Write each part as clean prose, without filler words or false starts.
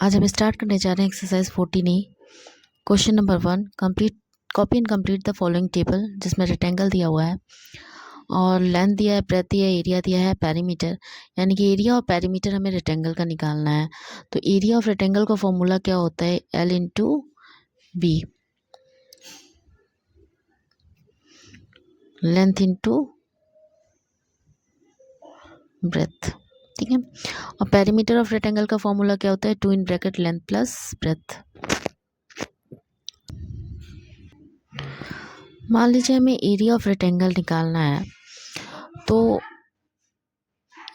आज हम स्टार्ट करने जा रहे हैं exercise 14 question number 1। Complete copy and complete the following table, जिसमें रेक्टेंगल दिया हुआ है और लेंथ दिया है, ब्रेथ दिया है, एरिया दिया है, पेरीमीटर, यानी कि एरिया और पेरीमीटर हमें रेक्टेंगल का निकालना है। तो एरिया ऑफ रेक्टेंगल का फॉर्मूला क्या होता है? L into B, length into breadth, ठीक है। और पेरीमीटर ऑफ रेक्टेंगल का फॉर्मूला क्या होता है? 2 in bracket length plus breadth. मान लीजिए हमें एरिया ऑफ रेक्टेंगल निकालना है, तो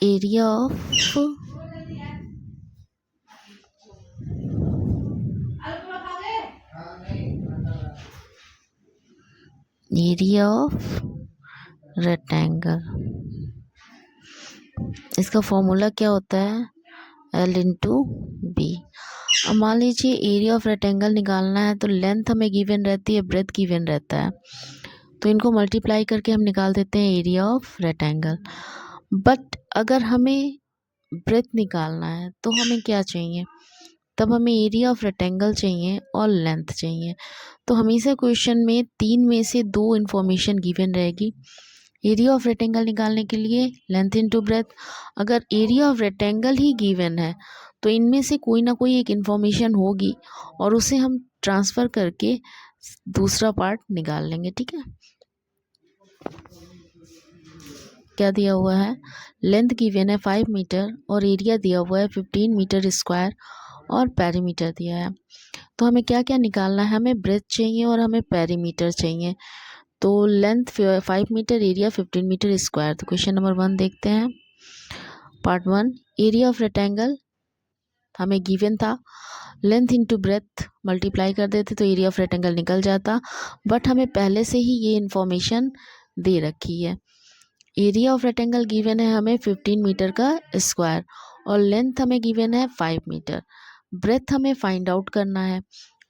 एरिया ऑफ रेक्टेंगल, इसका फॉर्मूला क्या होता है? L into B. अब मान लीजिए एरिया ऑफ रेक्टेंगल निकालना है, तो लेंथ हमें गिवन रहती है, ब्रेथ गिवन रहता है, तो इनको मल्टीप्लाई करके हम निकाल देते हैं एरिया ऑफ रेक्टेंगल। बट अगर हमें ब्रेथ निकालना है तो हमें क्या चाहिए? तब हमें एरिया ऑफ रेक्टेंगल चाहिए और लेंथ चाहिए। तो हमेशा क्वेश्चन में 3 में से 2 इन्फॉर्मेशन गिवन रहेगी। एरिया ऑफ रेक्टेंगल निकालने के लिए लेंथ इनटू ब्रेथ। अगर area of rectangle he given है तो इनमें से कोई ना कोई एक इन्फॉर्मेशन होगी और उसे हम ट्रांसफ़र करके दूसरा पार्ट निकाल लेंगे, ठीक है। क्या दिया हुआ है? लेंथ गिवन है 5 मीटर और एरिया दिया हुआ है 15 मीटर स्क्वायर और पेरीमीटर दिया है। तो हमें क्या क्या निकालना है? हमें ब्रेथ चाहिए और हमें पेरीमीटर चाहिए। तो length 5 metre, area 15 metre square. तो क्वेश्चन नंबर 1 देखते हैं। पार्ट 1, एरिया ऑफ रेक्टेंगल हमें गिवन था, लेंथ इंटू ब्रेथ मल्टीप्लाई कर देते तो एरिया ऑफ रेक्टेंगल निकल जाता, बट हमें पहले से ही ये इन्फॉर्मेशन दे रखी है। एरिया ऑफ रेक्टेंगल गिवन है हमें 15 मीटर का स्क्वायर और लेंथ हमें गिवन है 5 मीटर। ब्रेथ हमें फाइंड आउट करना है।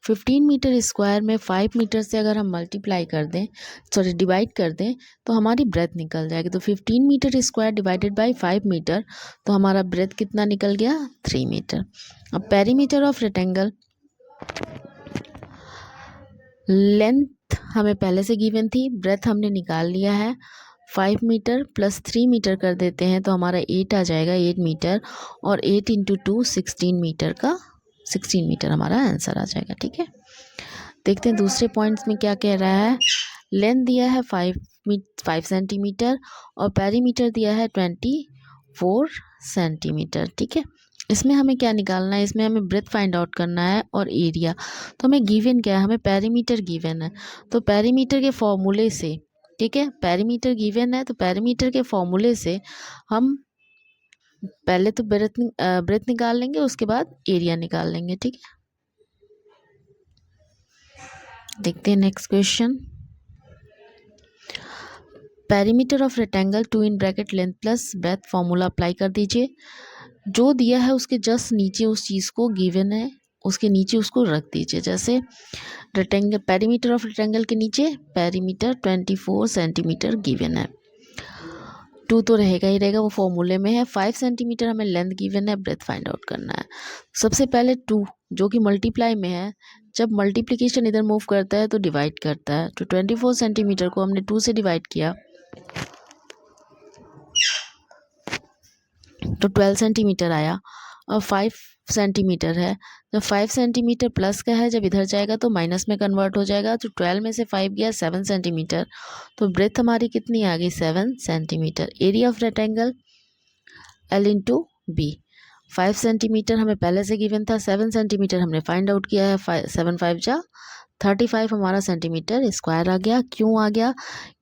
15 मीटर स्क्वायर में 5 मीटर से अगर हम मल्टीप्लाई कर दें, सॉरी डिवाइड कर दें, तो हमारी ब्रेथ निकल जाएगी। तो 15 metre square divided by 5 metre, तो हमारा ब्रेथ कितना निकल गया? 3 मीटर। अब पेरीमीटर ऑफ रेक्टेंगल, लेंथ हमें पहले से गिवन थी, ब्रेथ हमने निकाल लिया है। 5 मीटर प्लस 3 मीटर कर देते हैं तो हमारा 8 आ जाएगा, 8 मीटर, और 8 इंटू 2 16 मीटर का 16 मीटर हमारा आंसर आ जाएगा, ठीक है। देखते हैं दूसरे पॉइंट्स में क्या कह रहा है। लेंथ दिया है 5 सेंटीमीटर और पेरीमीटर दिया है 24 सेंटीमीटर, ठीक है। इसमें हमें क्या निकालना है? इसमें हमें ब्रेथ फाइंड आउट करना है और एरिया। तो हमें गिवन क्या है? हमें पेरीमीटर गिवन है, तो पेरीमीटर के फॉर्मूले से, ठीक है, पेरीमीटर गिवन है तो पेरीमीटर के फॉर्मूले से हम पहले तो ब्रेथ निकाल लेंगे, उसके बाद एरिया निकाल लेंगे, ठीक है। देखते हैं next question. Perimeter of rectangle 2 in bracket length plus breath, formula apply कर दीजिए। जो दिया है उसके जस्ट नीचे उस चीज़ को, गिवन है उसके नीचे उसको रख दीजिए। जैसे रेक्टेंगल, पेरीमीटर ऑफ रेक्टेंगल के नीचे पेरीमीटर 24 सेंटीमीटर गिवन है, 2 तो रहेगा ही रहेगा, वो फॉर्मूले में है। 5 सेंटीमीटर हमें लेंथ गिवन है, ब्रेथ फाइंड आउट करना है। सबसे पहले 2 जो कि मल्टीप्लाई में है, जब मल्टीप्लिकेशन इधर मूव करता है तो डिवाइड करता है। तो 24 सेंटीमीटर को हमने 2 से डिवाइड किया तो 12 सेंटीमीटर आया। और 5 सेंटीमीटर है, जब 5 सेंटीमीटर प्लस का है, जब इधर जाएगा तो माइनस में कन्वर्ट हो जाएगा। तो 12 में से 5 गया 7 सेंटीमीटर, तो ब्रेथ हमारी कितनी आ गई? 7 centimetre. Area of rectangle L into B. 5 centimetre हमें पहले से गिवन था, 7 सेंटीमीटर हमने फाइंड आउट किया है। 7 5 जा 35 हमारा सेंटीमीटर स्क्वायर आ गया। क्यों आ गया?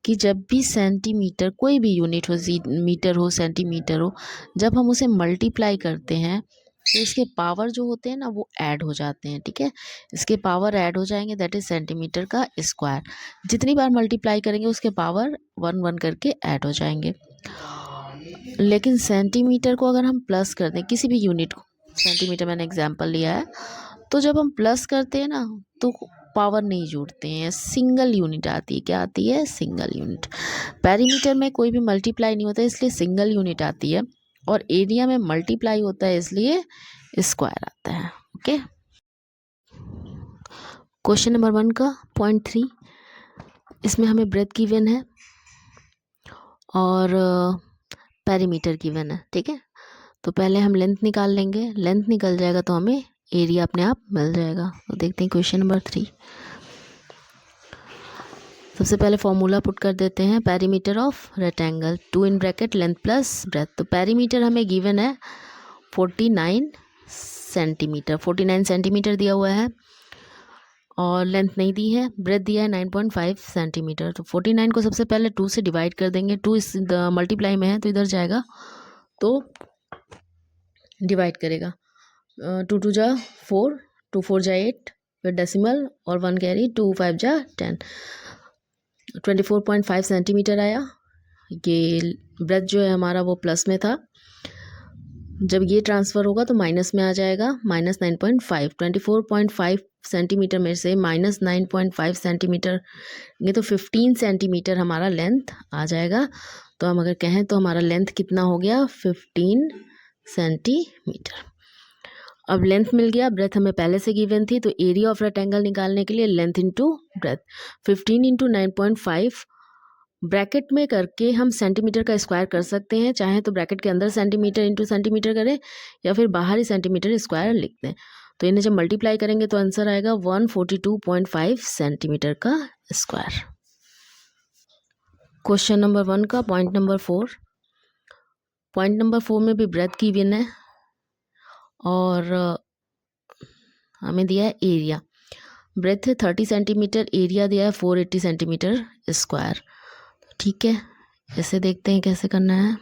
कि जब भी सेंटीमीटर, कोई भी यूनिट हो, मीटर हो, सेंटीमीटर हो, जब हम उसे मल्टीप्लाई करते हैं तो इसके पावर जो होते हैं ना वो ऐड हो जाते हैं, ठीक है। इसके पावर ऐड हो जाएंगे, दैट इज सेंटीमीटर का स्क्वायर। जितनी बार मल्टीप्लाई करेंगे उसके पावर 1 1 करके ऐड हो जाएंगे। लेकिन सेंटीमीटर को अगर हम प्लस कर दें, किसी भी यूनिट को, सेंटीमीटर मैंने एग्जांपल लिया है, तो जब हम प्लस करते हैं ना तो पावर नहीं जोड़ते हैं, सिंगल यूनिट आती है। क्या आती है? Single unit. पेरीमीटर में कोई भी मल्टीप्लाई नहीं होता इसलिए सिंगल यूनिट आती है, और एरिया में मल्टीप्लाई होता है इसलिए स्क्वायर आता है। ओके। क्वेश्चन नंबर 1 का पॉइंट 3, इसमें हमें ब्रेथ गिवन है और पेरीमीटर गिवन है, ठीक है। तो पहले हम लेंथ निकाल लेंगे, लेंथ निकल जाएगा तो हमें एरिया अपने आप मिल जाएगा। तो देखते हैं क्वेश्चन नंबर 3। सबसे पहले फॉर्मूला पुट कर देते हैं, perimeter of rectangle 2 in bracket length plus breath. तो पेरीमीटर हमें गिवन है 49 सेंटीमीटर, 49 सेंटीमीटर दिया हुआ है और लेंथ नहीं दी है, ब्रेथ दिया है 9.5 सेंटीमीटर। तो 49 को सबसे पहले 2 से डिवाइड कर देंगे, 2 इस मल्टीप्लाई में है तो इधर जाएगा तो डिवाइड करेगा, 2 2 जा 4, 2 4 जा 8, फिर डेसिमल और 1 कैरी, 2 5 जा 10, 24.5 सेंटीमीटर आया। ये ब्रेथ जो है हमारा वो प्लस में था, जब ये ट्रांसफ़र होगा तो माइनस में आ जाएगा, -9.5। 24.5 सेंटीमीटर में से -9.5 सेंटीमीटर ये तो 15 सेंटीमीटर हमारा लेंथ आ जाएगा। तो हम अगर कहें तो हमारा लेंथ कितना हो गया, 15 सेंटीमीटर। अब लेंथ मिल गया, ब्रेथ हमें पहले से गिवन थी, तो एरिया ऑफ रेक्टेंगल निकालने के लिए length into breath, 15 into 9.5 bracket में करके हम सेंटीमीटर का स्क्वायर कर सकते हैं, चाहे तो ब्रैकेट के अंदर सेंटीमीटर इंटू सेंटीमीटर करें या फिर बाहर ही सेंटीमीटर स्क्वायर लिख दें। तो इन्हें जब मल्टीप्लाई करेंगे तो आंसर आएगा 142.5 सेंटीमीटर का स्क्वायर। क्वेश्चन नंबर 1 का पॉइंट नंबर 4, पॉइंट नंबर 4 में भी ब्रेथ की गिवन है और हमें दिया है एरिया। ब्रेथ है 30 सेंटीमीटर, एरिया दिया है 480 सेंटीमीटर स्क्वायर, ठीक है। ऐसे देखते हैं कैसे करना है।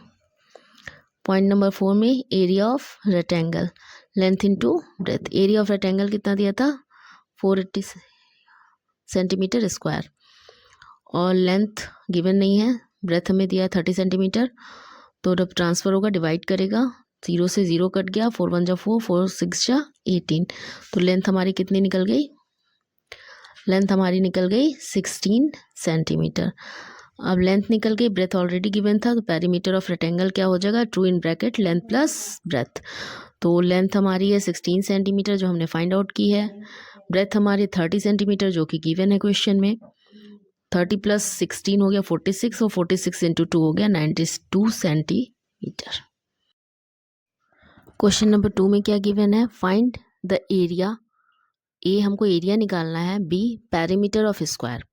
पॉइंट नंबर 4 में area of rectangle length into breadth, area of rectangle कितना दिया था 480 सेंटीमीटर स्क्वायर और लेंथ गिवन नहीं है, ब्रेथ हमें दिया 30 सेंटीमीटर। तो जब ट्रांसफ़र होगा डिवाइड करेगा, 0 से 0 कट गया, 4 1 जा 4, 4 6 जा 18। तो लेंथ हमारी कितनी निकल गई, लेंथ हमारी निकल गई 16 सेंटीमीटर। अब लेंथ निकल गई, ब्रेथ ऑलरेडी गिवन था, तो पेरीमीटर ऑफ रेक्टेंगल क्या हो जाएगा, 2 in bracket length plus breath. तो लेंथ हमारी है 16 सेंटीमीटर जो हमने फाइंड आउट की है, ब्रेथ हमारी 30 सेंटीमीटर जो कि गिवन है क्वेश्चन में, 30 प्लस 16 हो गया 46 और 46 इंटू 2 हो गया 92 सेंटीमीटर। क्वेश्चन नंबर 2 में क्या गिवन है, फाइंड द एरिया, ए हमको एरिया निकालना है, B perimeter of square,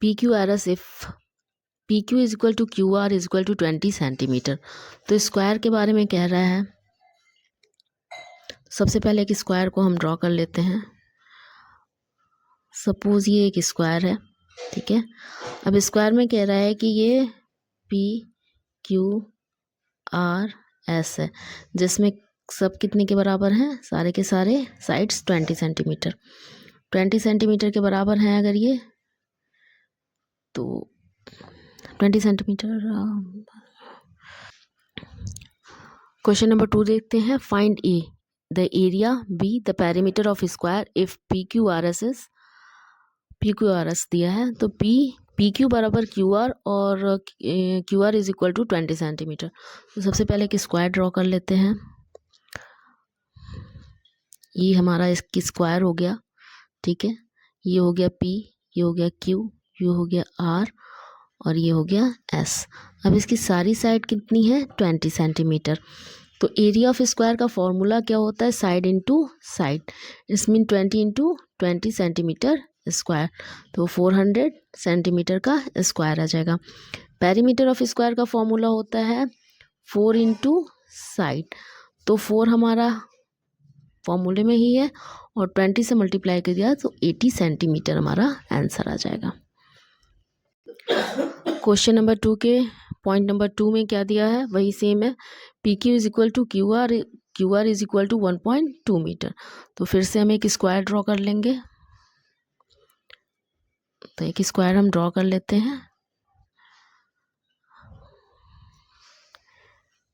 P Q R S if P Q is equal to Q R is equal to 20 centimetre. तो स्क्वायर के बारे में कह रहा है, सबसे पहले एक स्क्वायर को हम ड्रॉ कर लेते हैं। सपोज ये एक स्क्वायर है, ठीक है। अब स्क्वायर में कह रहा है कि ये पी क्यू आर एस है, जिसमें सब कितने के बराबर हैं, सारे के सारे साइड्स 20 सेंटीमीटर, 20 सेंटीमीटर के बराबर हैं अगर ये, तो 20 सेंटीमीटर। क्वेश्चन नंबर 2 देखते हैं, find A the area, B the perimeter of square if P Q R S is, P Q R S दिया है तो पी क्यू बराबर क्यू आर और Q R is equal to 20 centimetre. तो सबसे पहले एक स्क्वायर ड्रॉ कर लेते हैं, ये हमारा इसकी स्क्वायर हो गया, ठीक है। ये हो गया पी, ये हो गया क्यू, ये हो गया आर और ये हो गया एस। अब इसकी सारी साइड कितनी है 20 सेंटीमीटर। तो एरिया ऑफ स्क्वायर का फॉर्मूला क्या होता है, साइड इंटू साइड, इस मीन 20 इंटू 20 सेंटीमीटर स्क्वायर, तो 400 सेंटीमीटर का स्क्वायर आ जाएगा। पेरीमीटर ऑफ स्क्वायर का फॉर्मूला होता है 4 इंटू साइड, तो 4 हमारा फॉर्मूले में ही है और 20 से मल्टीप्लाई कर दिया तो 80 सेंटीमीटर हमारा आंसर आ जाएगा। क्वेश्चन नंबर 2 के पॉइंट नंबर 2 में क्या दिया है, वही सेम है, P Q is equal to Q R is equal to 1.2 metre. तो फिर से हम एक स्क्वायर ड्रॉ कर लेंगे, तो एक स्क्वायर हम ड्रॉ कर लेते हैं,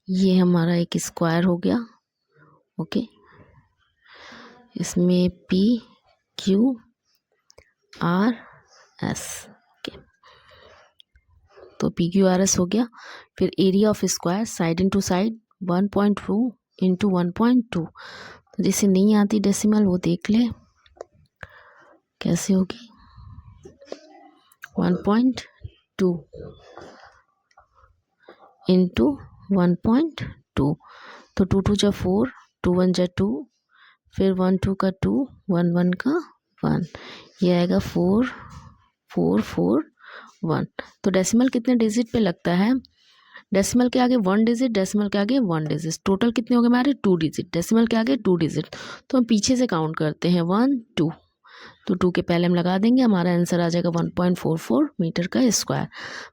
ये हमारा एक स्क्वायर हो गया, ओके। इसमें P Q R S, okay, तो पी क्यू आर एस हो गया। फिर area of square side into side 1.2 into 1.2, तो जिसे नहीं आती डेसिमल वो देख ले कैसे होगी। 1.2 इंटू 1.2, तो 2 2 जा 4, 2 1 जा 2, फिर 1 2 का 2, 1 1 का 1, ये आएगा 4 4 4 1। तो डेसिमल कितने डिजिट पे लगता है? डेसिमल के आगे 1 डिजिट, डेसिमल के आगे 1 डिजिट, टोटल कितने हो गए हमारे 2 डिजिट, डेसिमल के आगे 2 डिजिट। तो हम पीछे से काउंट करते हैं 1 2, तो 2 के पहले हम लगा देंगे, हमारा आंसर आ जाएगा 1.44 मीटर का स्क्वायर।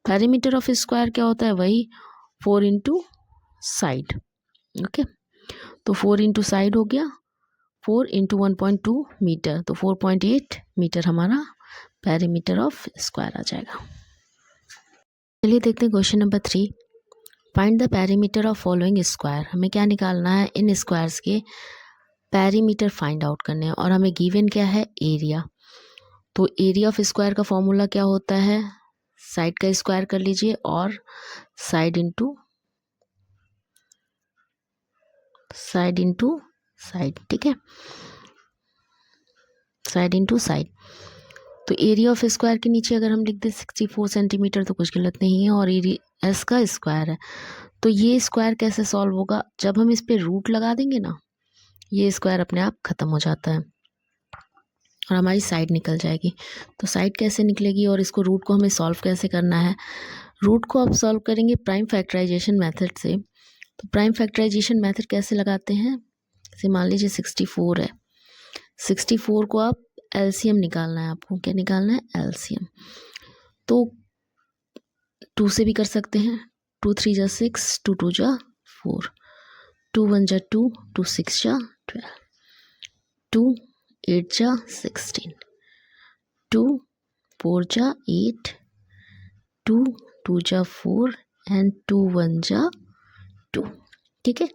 पेरीमीटर ऑफ स्क्वायर क्या होता है? वही 4 इंटू साइड। ओके, तो 4 इंटू साइड हो गया, 4 इंटू 1.2 मीटर, तो 4.8 मीटर हमारा पेरीमीटर ऑफ स्क्वायर आ जाएगा। चलिए देखते हैं question number 3। Find the perimeter of following square. हमें क्या निकालना है? इन स्क्वायर्स के पेरीमीटर फाइंड आउट करने हैं और हमें गिवन क्या है? एरिया। तो एरिया ऑफ स्क्वायर का फॉर्मूला क्या होता है? साइड का स्क्वायर कर लीजिए और साइड इंटू साइड, ठीक है, साइड इंटू साइड। तो एरिया ऑफ स्क्वायर के नीचे अगर हम लिख दें 64 सेंटीमीटर तो कुछ गलत नहीं है, और एरिया एस का स्क्वायर है। तो ये स्क्वायर कैसे सॉल्व होगा? जब हम इस पे रूट लगा देंगे ना, ये स्क्वायर अपने आप खत्म हो जाता है और हमारी साइड निकल जाएगी। तो साइड कैसे निकलेगी और इसको रूट को हमें सॉल्व कैसे करना है? रूट को आप सॉल्व करेंगे प्राइम फैक्टराइजेशन मेथड से। तो प्राइम फैक्टराइजेशन मेथड कैसे लगाते हैं? जैसे मान लीजिए 64 है, 64 को आप एलसीएम निकालना है, आपको क्या निकालना है? एलसीएम। तो 2 से भी कर सकते हैं, 2 3 जा 6, 2 2 जा 4, 2 1 जा 2, 2 6 जा 12, 2 8 जा 16, 2 4 जा 8, 2 2 जा 4 एंड 2 1 जा 2। ठीक है,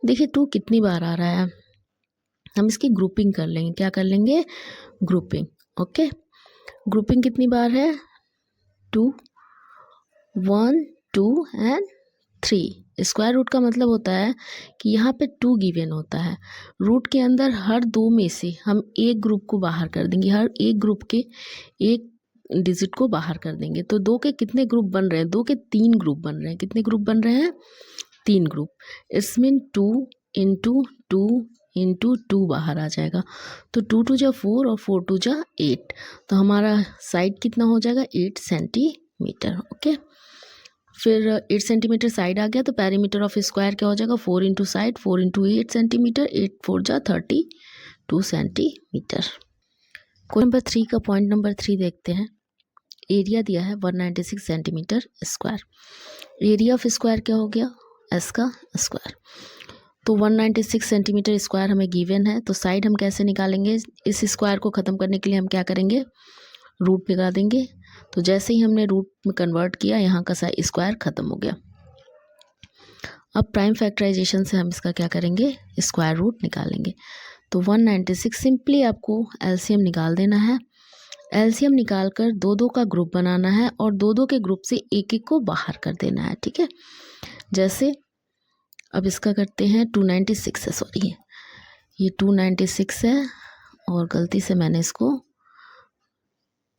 देखिए 2 कितनी बार आ रहा है, हम इसकी ग्रुपिंग कर लेंगे। क्या कर लेंगे? ग्रुपिंग। ओके, ग्रुपिंग कितनी बार है? 2 1 2 एंड 3। स्क्वायर रूट का मतलब होता है कि यहाँ पे 2 गिवन होता है, रूट के अंदर हर 2 में से हम एक ग्रुप को बाहर कर देंगे, हर एक ग्रुप के एक डिजिट को बाहर कर देंगे। तो 2 के कितने ग्रुप बन रहे हैं? 2 के 3 ग्रुप बन रहे हैं। कितने ग्रुप बन रहे हैं? 3 ग्रुप। इसमें 2 इंटू 2 इंटू 2 बाहर आ जाएगा, तो 2 2 जा 4 और 4 2 जा 8, तो हमारा साइड कितना हो जाएगा? 8 सेंटीमीटर। ओके, फिर 8 सेंटीमीटर साइड आ गया, तो पेरीमीटर ऑफ स्क्वायर क्या हो जाएगा? 4 इंटू साइड, 4 इंटू 8 सेंटीमीटर, 8 4 जा 32 सेंटीमीटर। क्वेश्चन नंबर 3 का पॉइंट नंबर 3 देखते हैं। एरिया दिया है 196 centimetre square. Area of square क्या हो गया? एस का स्क्वायर। तो 196 सेंटीमीटर स्क्वायर हमें गिवन है, तो साइड हम कैसे निकालेंगे? इस स्क्वायर को ख़त्म करने के लिए हम क्या करेंगे? रूट लगा देंगे। तो जैसे ही हमने रूट में कन्वर्ट किया, यहाँ का स्क्वायर ख़त्म हो गया। अब प्राइम फैक्टराइजेशन से हम इसका क्या करेंगे? स्क्वायर रूट निकालेंगे। तो 196 सिंपली आपको एलसीएम निकाल देना है। एलसीएम निकाल कर 2 2 का ग्रुप बनाना है और 2 2 के ग्रुप से एक एक को बाहर कर देना है। ठीक है, जैसे अब इसका करते हैं 296 है, सॉरी ये 296 है और गलती से मैंने इसको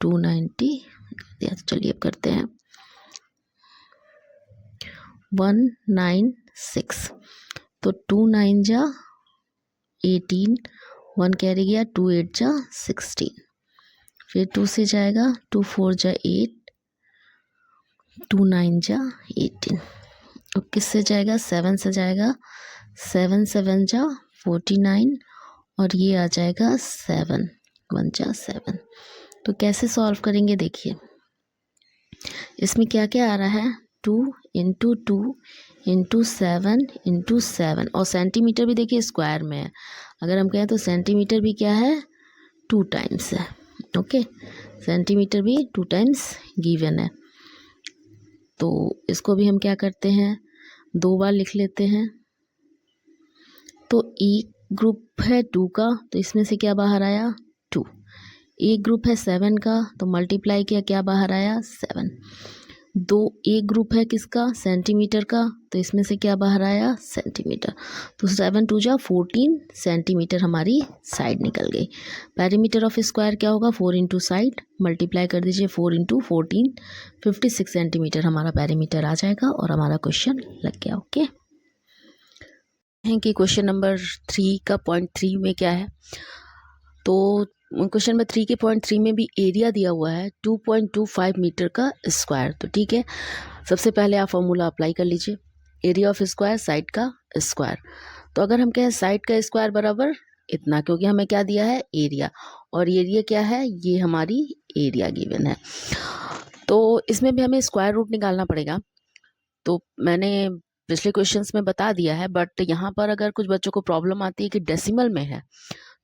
290 दिया। तो चलिए अब करते हैं 196, तो 2 9 जा 18, 1 कैरी गया, 2 8 जा 16, फिर 2 से जाएगा, 2 4 जा 8, 2 9 जा 18, अब किससे जाएगा? 7 से जाएगा, 7 7 जा 49 और ये आ जाएगा 7 1 जा 7। तो कैसे सॉल्व करेंगे? देखिए इसमें क्या क्या आ रहा है? 2 इंटू 2 इंटू 7 इंटू 7, और सेंटीमीटर भी देखिए स्क्वायर में है। अगर हम कहें तो सेंटीमीटर भी क्या है? 2 टाइम्स है। ओके, सेंटीमीटर भी 2 टाइम्स गिवन है। तो इसको भी हम क्या करते हैं? 2 बार लिख लेते हैं। तो एक ग्रुप है 2 का, तो इसमें से क्या बाहर आया? 2। एक ग्रुप है 7 का, तो मल्टीप्लाई किया, क्या बाहर आया? 7। दो एक ग्रुप है किसका, सेंटीमीटर का, तो इसमें से क्या बाहर आया, सेंटीमीटर। तो 7 2 जा 14 सेंटीमीटर हमारी साइड निकल गई। पेरीमीटर ऑफ स्क्वायर क्या होगा, 4 इंटू साइड, मल्टीप्लाई कर दीजिए 4 इंटू 14, 56 सेंटीमीटर हमारा पेरीमीटर आ जाएगा और हमारा क्वेश्चन लग गया। ओके हैं कि क्वेश्चन नंबर 3 का पॉइंट 3 में क्या है, तो क्वेश्चन नंबर 3 के पॉइंट 3 में भी एरिया दिया हुआ है 2.25 मीटर का स्क्वायर। तो ठीक है, सबसे पहले आप फॉर्मूला अप्लाई कर लीजिए, एरिया ऑफ स्क्वायर साइड का स्क्वायर। तो अगर हम कहें साइड का स्क्वायर बराबर इतना, क्योंकि हमें क्या दिया है, एरिया, और एरिया क्या है, ये हमारी एरिया गिवन है। तो इसमें भी हमें स्क्वायर रूट निकालना पड़ेगा। तो मैंने पिछले क्वेश्चंस में बता दिया है, बट यहाँ पर अगर कुछ बच्चों को प्रॉब्लम आती है कि डेसिमल में है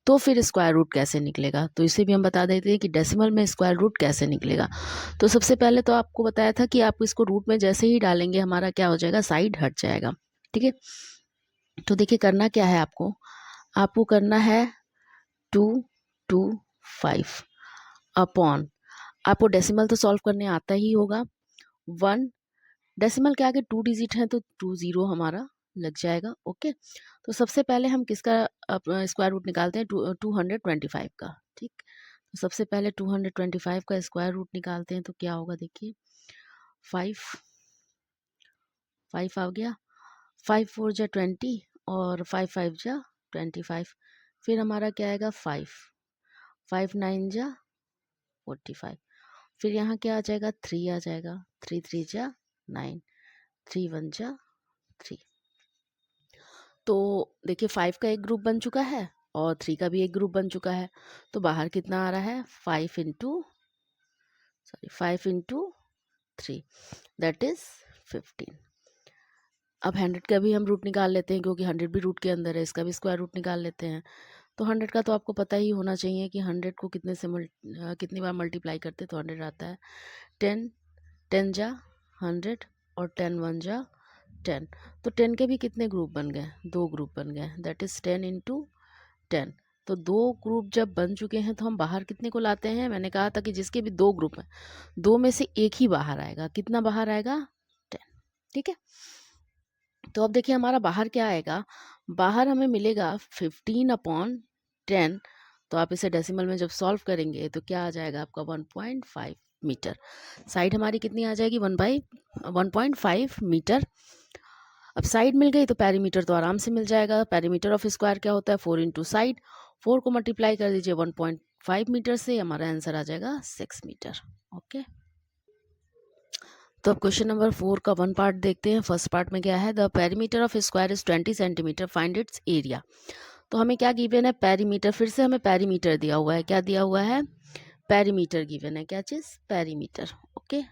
तो फिर स्क्वायर रूट कैसे निकलेगा, तो इसे भी हम बता देते हैं कि डेसिमल में स्क्वायर रूट कैसे निकलेगा। तो सबसे पहले तो आपको बताया था कि आप इसको रूट में जैसे ही डालेंगे हमारा क्या हो जाएगा, साइड हट जाएगा। ठीक है, तो देखिए करना क्या है, आपको करना है 225 अपॉन, आपको डेसिमल तो सॉल्व करने आता ही होगा, 1 डेसिमल के आगे 2 डिजिट हैं तो 20 हमारा लग जाएगा। ओके, तो सबसे पहले हम किसका स्क्वायर रूट निकालते हैं, 225 का। ठीक, तो सबसे पहले 225 का स्क्वायर रूट निकालते हैं तो क्या होगा, देखिए 5 आ गया, 5 4 जा 20 और 5 5 जा 25, फिर हमारा क्या आएगा 5 5 9 जा 45, फिर यहाँ क्या आ जाएगा 3 आ जाएगा, 3 3 जा 9, 3 1 जा 3। तो देखिए 5 का एक ग्रुप बन चुका है और 3 का भी एक ग्रुप बन चुका है, तो बाहर कितना आ रहा है, 5 इंटू 3 दैट इज 15। अब 100 का भी हम रूट निकाल लेते हैं, क्योंकि 100 भी रूट के अंदर है, इसका भी स्क्वायर रूट निकाल लेते हैं। तो 100 का तो आपको पता ही होना चाहिए कि 100 को कितनी बार मल्टीप्लाई करते तो 100 आता है, 10 10 जा 100 और 10 1 जा 10। तो 10 के भी कितने ग्रुप बन गए, 2 ग्रुप बन गए, दैट इज 10 इंटू 10। तो 2 ग्रुप जब बन चुके हैं तो हम बाहर कितने को लाते हैं, मैंने कहा था कि जिसके भी 2 ग्रुप हैं, 2 में से एक ही बाहर आएगा, कितना बाहर आएगा, 10। ठीक है, तो अब देखिए हमारा बाहर क्या आएगा, बाहर हमें मिलेगा 15/10। तो आप इसे डेसिमल में जब सॉल्व करेंगे तो क्या आ जाएगा आपका 1.5 मीटर। साइड हमारी कितनी आ जाएगी, 1.5 मीटर। अब साइड मिल गई तो पेरीमीटर तो आराम से मिल जाएगा। पेरीमीटर ऑफ स्क्वायर क्या होता है, 4 इंटू साइड, 4 को मल्टीप्लाई कर दीजिए 1.5 मीटर से, हमारा आंसर आ जाएगा 6 मीटर। ओके, तो अब क्वेश्चन नंबर 4 का 1 पार्ट देखते हैं। फर्स्ट पार्ट में क्या है, the perimeter of square is 20 centimetre, find its area. तो हमें क्या गिवन है, पेरीमीटर, फिर से हमें पेरीमीटर दिया हुआ है, क्या दिया हुआ है, पेरीमीटर गिवन है, क्या चीज़, पेरीमीटर। ओके,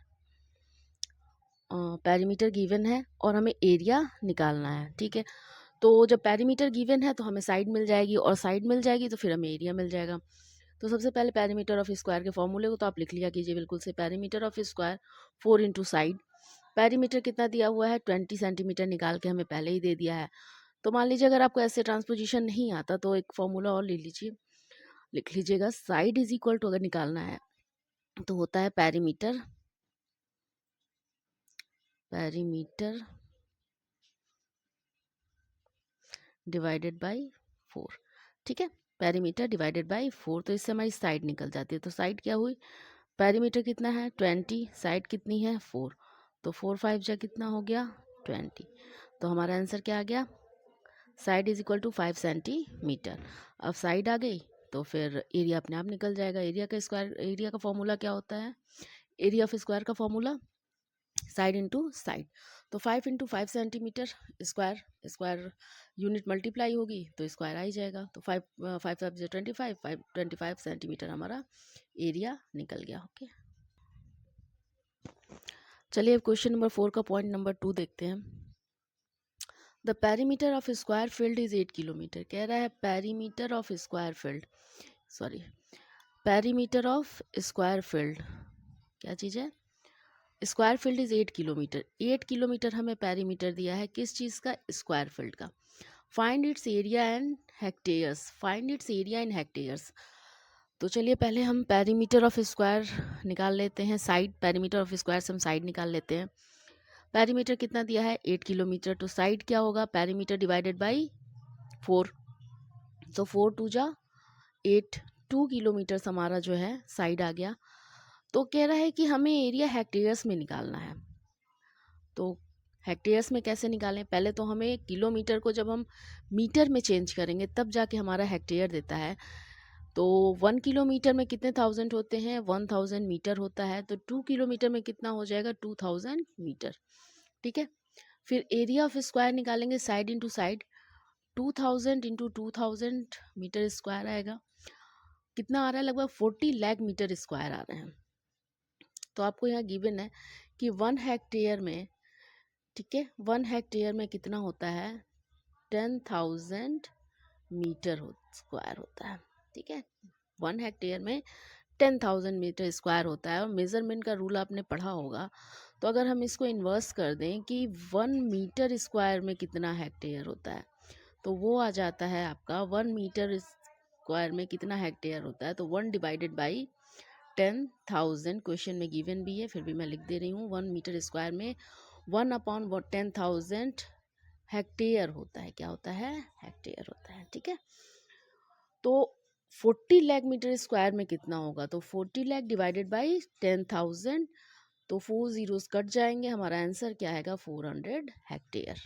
पेरीमीटर गिवन है और हमें एरिया निकालना है। ठीक है, तो जब पेरीमीटर गिवन है तो हमें साइड मिल जाएगी, और साइड मिल जाएगी तो फिर हमें एरिया मिल जाएगा। तो सबसे पहले पेरीमीटर ऑफ स्क्वायर के फॉर्मूले को तो आप लिख लिया कीजिए बिल्कुल से, perimeter of square 4 into side, perimeter कितना दिया हुआ है 20 सेंटीमीटर, निकाल के हमें पहले ही दे दिया है। तो मान लीजिए अगर आपको ऐसे ट्रांसपोजिशन नहीं आता तो एक फॉर्मूला और ले लीजिए, लिख लीजिएगा, साइड इज इक्वल टू, अगर निकालना है तो होता है पेरीमीटर डिवाइडेड बाई 4। ठीक है, पेरीमीटर डिवाइडेड बाई 4, तो इससे हमारी साइड निकल जाती है। तो साइड क्या हुई, पेरीमीटर कितना है 20, साइड कितनी है 4, तो 4 5 जा कितना हो गया 20। तो हमारा आंसर क्या आ गया, side is equal to 5 centimetre. अब साइड आ गई तो फिर एरिया अपने आप निकल जाएगा। एरिया का फॉर्मूला क्या होता है, एरिया ऑफ स्क्वायर का फॉर्मूला साइड इंटू साइड। तो 5 into 5 centimetre, square unit multiply होगी तो स्क्वायर आ ही जाएगा। तो 5 5 5 25 सेंटीमीटर हमारा एरिया निकल गया। ओके, चलिए अब क्वेश्चन नंबर 4 का पॉइंट नंबर 2 देखते हैं। The perimeter of square field is 8 kilometre. कह रहा है perimeter of square field, perimeter of square field क्या चीज़ है, square field is 8 kilometre. 8 kilometre हमें पेरीमीटर दिया है किस चीज़ का, स्क्वायर फील्ड का। Find its area in hectares, find its area in hectares. तो चलिए पहले हम पेरीमीटर ऑफ स्क्वायर निकाल लेते हैं। साइड पेरीमीटर ऑफ स्क्वायर से हम साइड निकाल लेते हैं। पेरीमीटर कितना दिया है 8 किलोमीटर, तो साइड क्या होगा पेरीमीटर डिवाइडेड बाई 4, तो 4 टू जा 8, 2 किलोमीटर हमारा जो है साइड आ गया। तो कह रहा है कि हमें एरिया हेक्टेयर्स में निकालना है। तो हेक्टेयर्स में कैसे निकालें, पहले तो हमें किलोमीटर को जब हम मीटर में चेंज करेंगे तब जाके हमारा हेक्टेयर देता है। तो 1 किलोमीटर में कितने थाउजेंड होते हैं 1000 मीटर होता है, तो 2 किलोमीटर में कितना हो जाएगा 2000 मीटर। ठीक है, फिर एरिया ऑफ स्क्वायर निकालेंगे side into side, 2000 into 2000 metre square आएगा। कितना आ रहा है लगभग 40 लाख मीटर स्क्वायर आ रहे हैं। तो आपको यहाँ गिवन है कि 1 हेक्टेयर में, ठीक है, 1 हेक्टेयर में कितना होता है 10,000 मीटर स्क्वायर होता है। ठीक है, 1 हेक्टेयर में 10,000 मीटर स्क्वायर होता है। और मेज़रमेंट का रूल आपने पढ़ा होगा, तो अगर हम इसको इन्वर्स कर दें कि 1 मीटर स्क्वायर में कितना हेक्टेयर होता है, तो वो आ जाता है आपका 1 मीटर स्क्वायर में कितना हेक्टेयर होता है, तो 1 डिवाइडेड बाई 10,000 क्वेश्चन में गिवन भी है, फिर भी मैं लिख दे रही हूँ। 1 मीटर स्क्वायर में 1 अपॉन 10,000 हेक्टेयर होता है। क्या होता है हेक्टेयर होता है। ठीक है, तो 40 लाख मीटर स्क्वायर में कितना होगा, तो 40 लाख डिवाइडेड बाई 10,000, तो 4 जीरोस कट जाएंगे, हमारा आंसर क्या आएगा 400 हेक्टेयर।